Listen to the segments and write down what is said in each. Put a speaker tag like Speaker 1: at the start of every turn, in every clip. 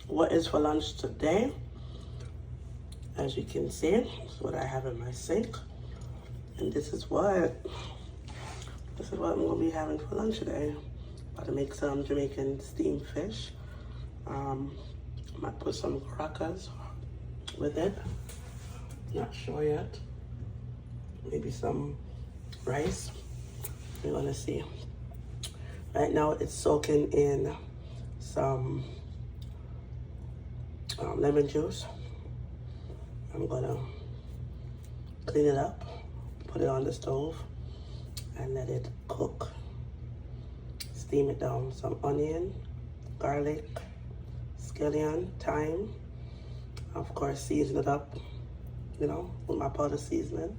Speaker 1: what is for lunch today. As you can see, this is what I have in my sink. And this is what I'm gonna be having for lunch today. About to make some Jamaican steamed fish. Might put some crackers with it. Not sure yet. Maybe some rice. We're gonna see. Right now it's soaking in some lemon juice. I'm gonna clean it up, put it on the stove, and let it cook. Steam it down. Some onion, garlic, scallion, thyme. Of course, season it up, you know, with my powder seasoning.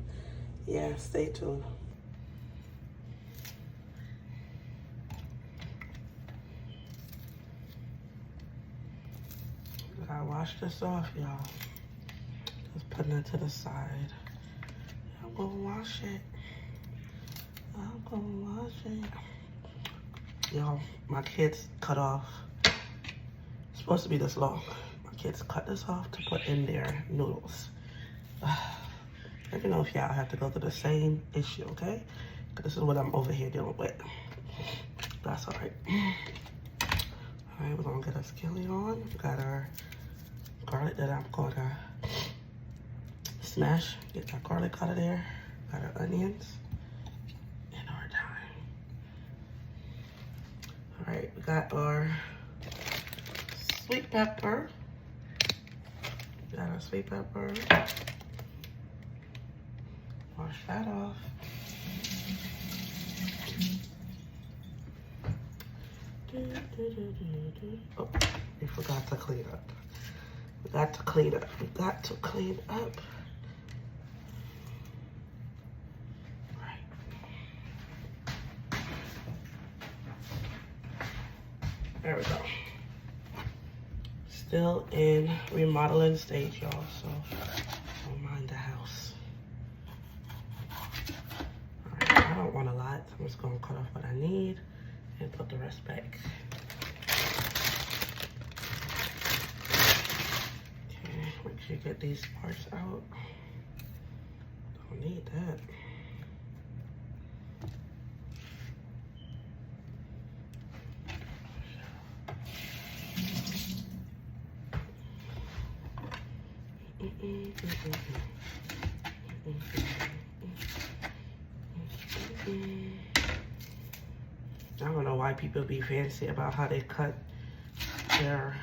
Speaker 1: Yeah, stay tuned. Gotta wash this off, y'all. Just putting it to the side. I'm gonna wash it. I'm gonna wash it. Y'all, my kids cut off. It's supposed to be this long. My kids cut this off to put in their noodles. Let me know if y'all have to go through the same issue, okay? Because this is what I'm over here dealing with. That's all right. All right, we're gonna get our skillet on. We got our garlic that I'm gonna smash. Get that garlic out of there. Got our onions and our thyme. All right, we got our sweet pepper. Got our sweet pepper. Wash that off. Oh, we forgot to clean up. We got to clean up. We got to clean up. Right. There we go. Still in remodeling stage, y'all, so don't mind the house. Alright, I don't want a lot. I'm just gonna cut off what I need and put the rest back. Okay, make sure you get these parts out. Don't need that. I don't know why people be fancy about how they cut their